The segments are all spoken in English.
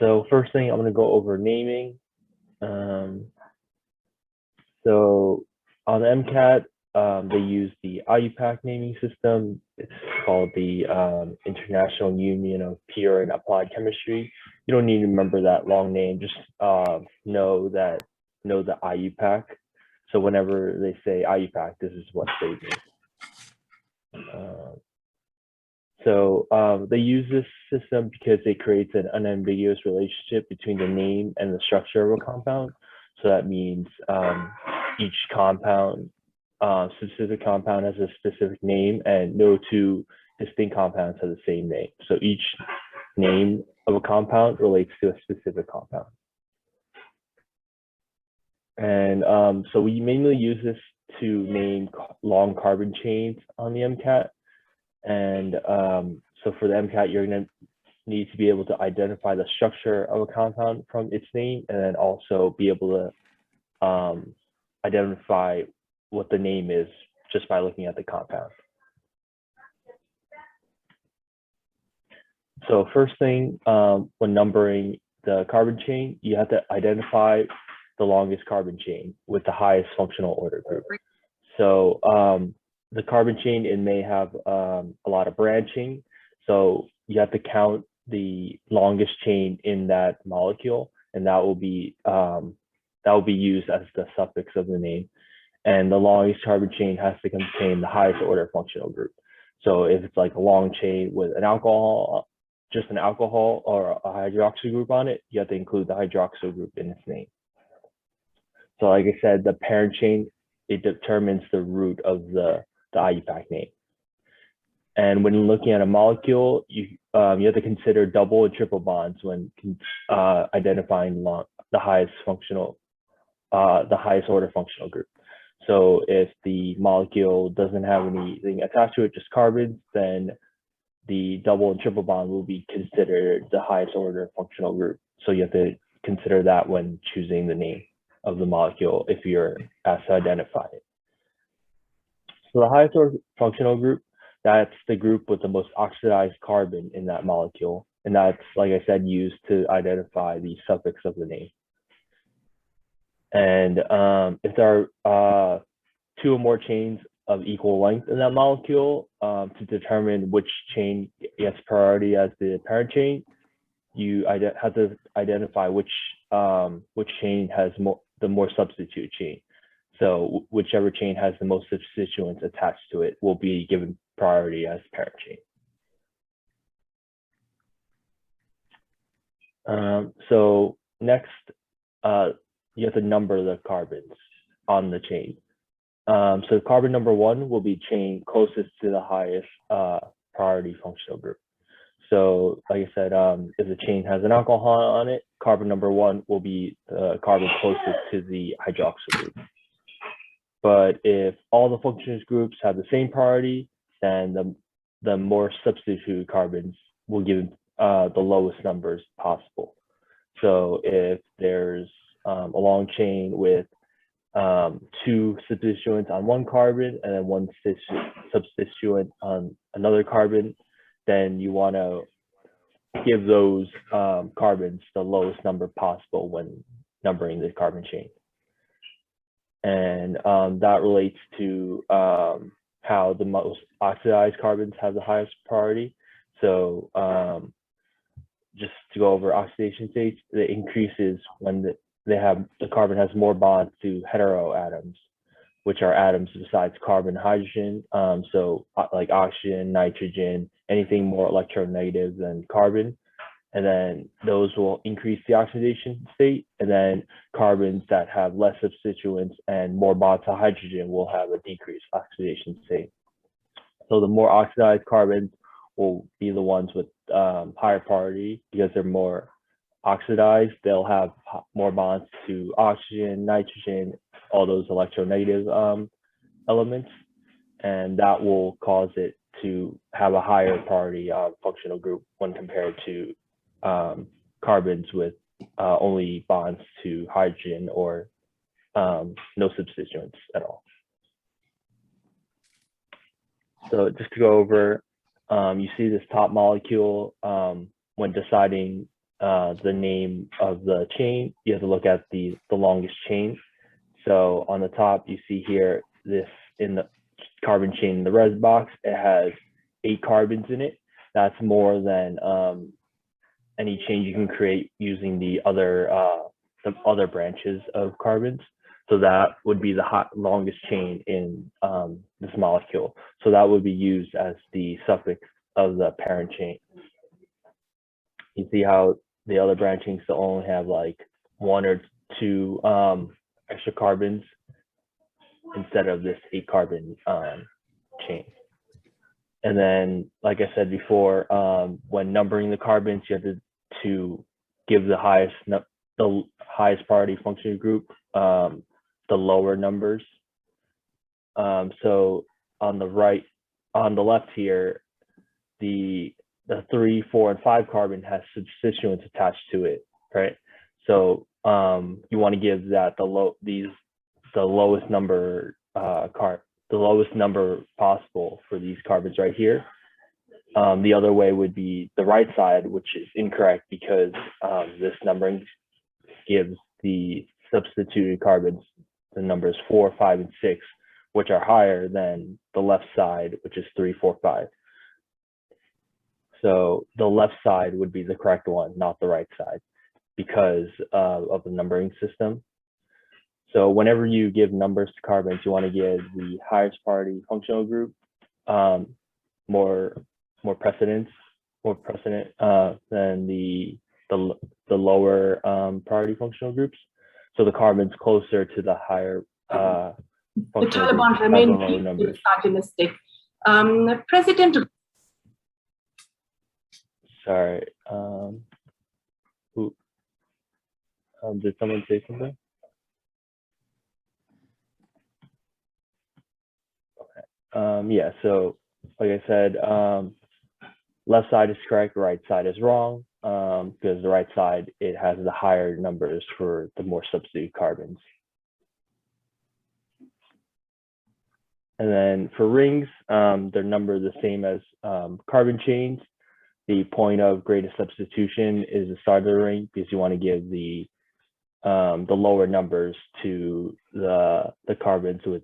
So first thing, I'm going to go over naming. So on the MCAT, they use the Iupac naming system. It's called the International Union of Pure and Applied Chemistry. You don't need to remember that long name. Just know the Iupac. So whenever they say Iupac, this is what they mean. They use this system because it creates an unambiguous relationship between the name and the structure of a compound. So that means each compound, specific compound has a specific name, and no two distinct compounds have the same name. So each name of a compound relates to a specific compound. And so we mainly use this to name long carbon chains on the MCAT. And so for the MCAT, you're going to need to be able to identify the structure of a compound from its name, and then also be able to identify what the name is just by looking at the compound. So first thing, when numbering the carbon chain, you have to identify the longest carbon chain with the highest functional order group. So the carbon chain, it may have a lot of branching. So you have to count the longest chain in that molecule, and that will be used as the suffix of the name. And the longest carbon chain has to contain the highest order functional group. So if it's like a long chain with an alcohol, just an alcohol or a hydroxyl group on it, you have to include the hydroxyl group in its name. So like I said, the parent chain, it determines the root of the Iupac name. And when looking at a molecule, you have to consider double and triple bonds when identifying the highest order functional group. So if the molecule doesn't have anything attached to it, just carbons, then the double and triple bond will be considered the highest order functional group. So you have to consider that when choosing the name of the molecule if you're asked to identify it. So the highest order functional group, that's the group with the most oxidized carbon in that molecule. And that's, like I said, used to identify the suffix of the name. And if there are two or more chains of equal length in that molecule, to determine which chain gets priority as the parent chain, you have to identify which chain has the more substitute chain. So whichever chain has the most substituents attached to it will be given priority as parent chain. So next, you have to number the carbons on the chain. So carbon number 1 will be chain closest to the highest priority functional group. So like I said, if the chain has an alcohol on it, carbon number 1 will be the carbon closest to the hydroxyl group. But if all the functions groups have the same priority, then the more substituted carbons will give the lowest numbers possible. So if there's a long chain with 2 substituents on one carbon and then 1 substituent on another carbon, then you want to give those carbons the lowest number possible when numbering the carbon chain. And that relates to how the most oxidized carbons have the highest priority. So just to go over oxidation states, it increases when the carbon has more bonds to heteroatoms, which are atoms besides carbon, hydrogen. So like oxygen, nitrogen, anything more electronegative than carbon. And then those will increase the oxidation state. And then carbons that have less substituents and more bonds to hydrogen will have a decreased oxidation state. So the more oxidized carbons will be the ones with higher priority because they're more oxidized. They'll have more bonds to oxygen, nitrogen, all those electronegative elements. And that will cause it to have a higher priority functional group when compared to carbons with only bonds to hydrogen or no substituents at all. So just to go over, you see this top molecule when deciding the name of the chain, you have to look at the longest chain. So on the top, you see here, this in the carbon chain in the res box, it has 8 carbons in it. That's more than any chain you can create using the other branches of carbons. So that would be the longest chain in this molecule. So that would be used as the suffix of the parent chain. You see how the other branchings still only have like 1 or 2 extra carbons instead of this 8 carbon chain. And then, like I said before, when numbering the carbons, you have to give the highest priority functional group the lower numbers. So on the left here, the 3, 4, and 5 carbon has substituents attached to it, right? So you want to give that the lowest number the lowest number possible for these carbons right here. The other way would be the right side, which is incorrect because this numbering gives the substituted carbons the numbers 4, 5, and 6, which are higher than the left side, which is 3, 4, 5. So the left side would be the correct one, not the right side, because of the numbering system. So whenever you give numbers to carbons, you want to give the highest priority functional group more precedent than the lower priority functional groups. So the carbons closer to the higher the Taliban remain misogynistic. President. Sorry. Did someone say something? Okay. Yeah. So, like I said, left side is correct, right side is wrong, because the right side, it has the higher numbers for the more substitute carbons. And then for rings, they're numbered the same as carbon chains. The point of greatest substitution is the start of the ring, because you want to give the lower numbers to the carbons with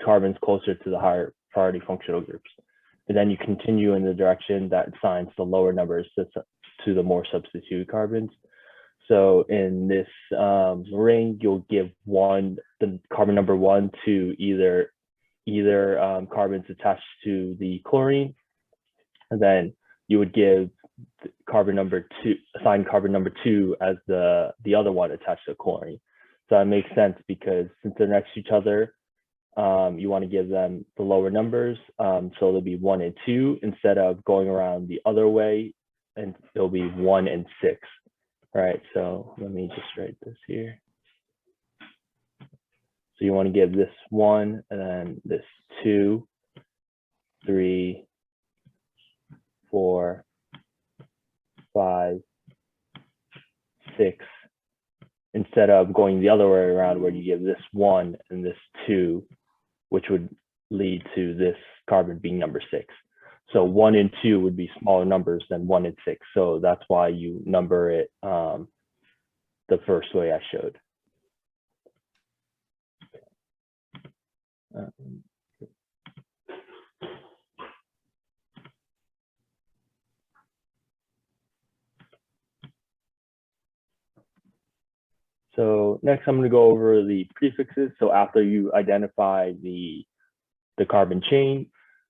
carbons closer to the higher priority functional groups. And then you continue in the direction that assigns the lower numbers to the more substituted carbons. So in this ring, you'll give the carbon number 1 to either carbons attached to the chlorine, and then you would give carbon number 2, assign carbon number 2 as the other one attached to chlorine. So that makes sense because since they're next to each other, you want to give them the lower numbers. So it'll be 1 and 2 instead of going around the other way, and it'll be 1 and 6. All right, so let me just write this here. So you want to give this 1 and then this 2, 3, 4, 5, 6, instead of going the other way around where you give this 1 and this 2, which would lead to this carbon being number 6. So 1 and 2 would be smaller numbers than 1 and 6. So that's why you number it the first way I showed. So next I'm going to go over the prefixes. So after you identify the carbon chain,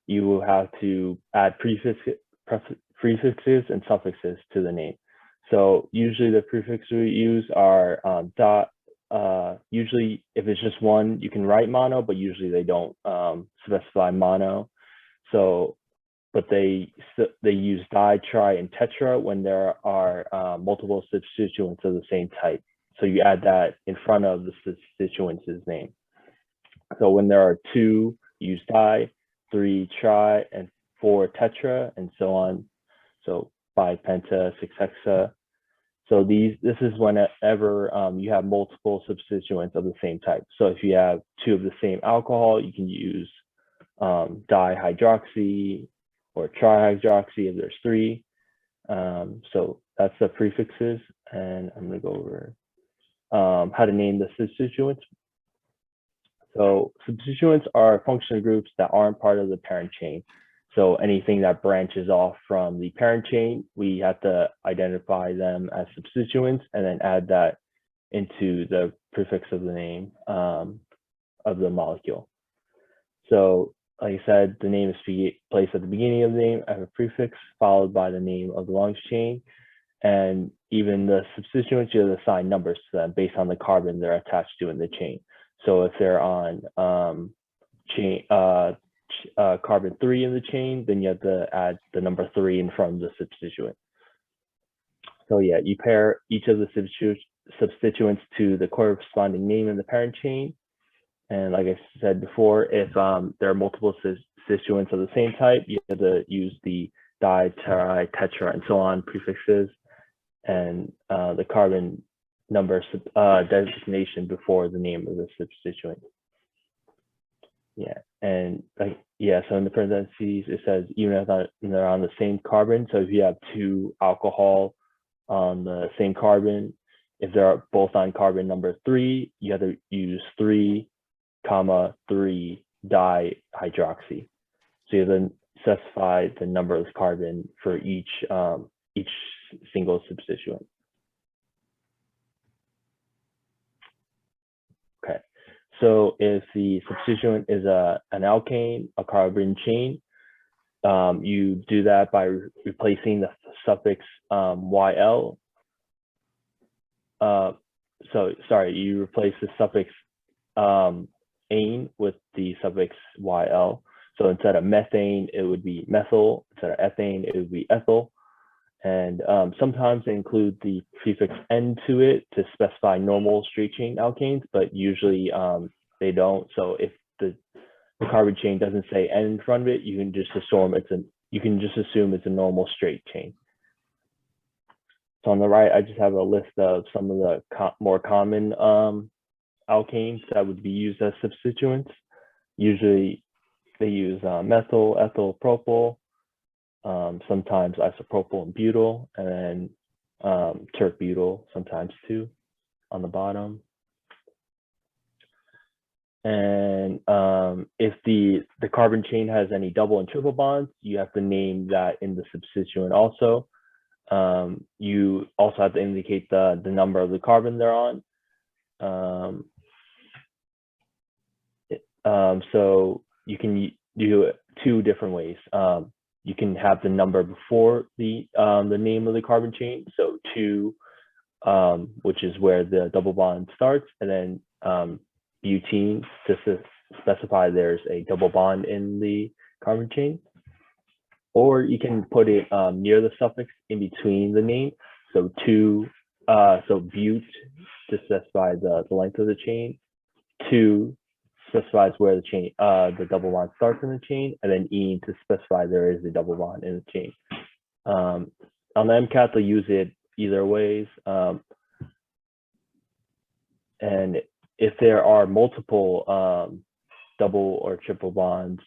you will have to add prefixes and suffixes to the name. So usually the prefixes we use are dot. Usually if it's just one, you can write mono, but usually they don't specify mono. So, but they use di, tri, and tetra when there are multiple substituents of the same type. So you add that in front of the substituent's name. So when there are 2, use di, 3 tri, and 4 tetra, and so on. So 5 penta, 6 hexa. So this is whenever you have multiple substituents of the same type. So if you have 2 of the same alcohol, you can use dihydroxy or trihydroxy if there's 3. So that's the prefixes, and I'm going to go over how to name the substituents. So substituents are functional groups that aren't part of the parent chain. So anything that branches off from the parent chain, we have to identify them as substituents and then add that into the prefix of the name of the molecule. So like I said, the name is placed at the beginning of the name as a prefix, followed by the name of the longest chain. And even the substituents, you assign numbers to them based on the carbon they're attached to in the chain. So if they're on carbon 3 in the chain, then you have to add the number 3 in front of the substituent. So yeah, you pair each of the substituents to the corresponding name in the parent chain. And like I said before, if there are multiple substituents of the same type, you have to use the di, tri, tetra, and so on prefixes and the carbon number designation before the name of the substituent. Yeah, and so in the parentheses, it says even if they're on the same carbon. So if you have 2 alcohol on the same carbon, if they're both on carbon number 3, you have to use 3, 3 dihydroxy. So you then specify the number of carbon for each single substituent. Okay, so if the substituent is an alkane, a carbon chain, you do that by replacing the suffix YL. You replace the suffix ane with the suffix YL. So instead of methane, it would be methyl. Instead of ethane, it would be ethyl. And sometimes they include the prefix N to it to specify normal straight chain alkanes, but usually they don't. So if the carbon chain doesn't say N in front of it, you can just assume it's a normal straight chain. So on the right, I just have a list of some of the more common alkanes that would be used as substituents. Usually they use methyl, ethyl, propyl, sometimes isopropyl and butyl, and then tert-butyl sometimes too on the bottom. And if the carbon chain has any double and triple bonds, you have to name that in the substituent also. You also have to indicate the number of the carbon they're on. So you can do it 2 different ways. You can have the number before the name of the carbon chain, so 2, which is where the double bond starts, and then butene to specify there's a double bond in the carbon chain. Or you can put it near the suffix in between the name, so 2, so but to specify the length of the chain, 2 specifies where the chain, the double bond starts in the chain, and then ene to specify there is a double bond in the chain. On the MCAT, they'll use it either ways. And if there are multiple double or triple bonds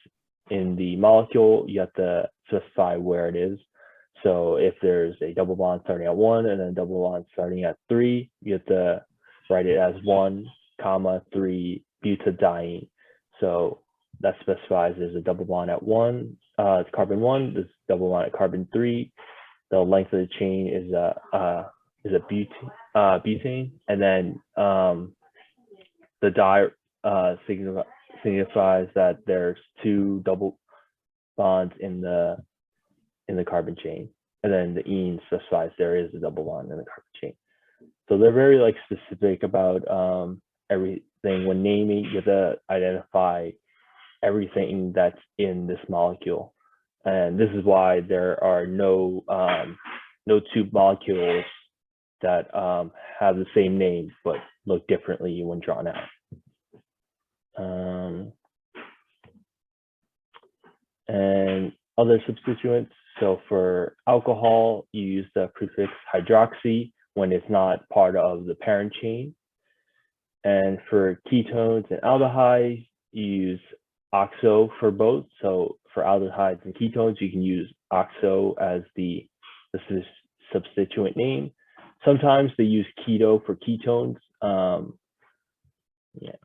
in the molecule, you have to specify where it is. So if there's a double bond starting at 1 and then a double bond starting at 3, you have to write it as 1, 3 butadiene. So that specifies there's a double bond at 1, it's carbon 1, there's double bond at carbon 3. The length of the chain is a butane, and then the di signifies that there's 2 double bonds in the carbon chain, and then the ene specifies there is a double bond in the carbon chain. So they're very specific about everything. When naming, you have to identify everything that's in this molecule, and this is why there are no 2 molecules that have the same name but look differently when drawn out. And other substituents. So for alcohol, you use the prefix hydroxy when it's not part of the parent chain. And for ketones and aldehydes, you use oxo for both. So for aldehydes and ketones, you can use oxo as the the substituent name. Sometimes they use keto for ketones. Yeah.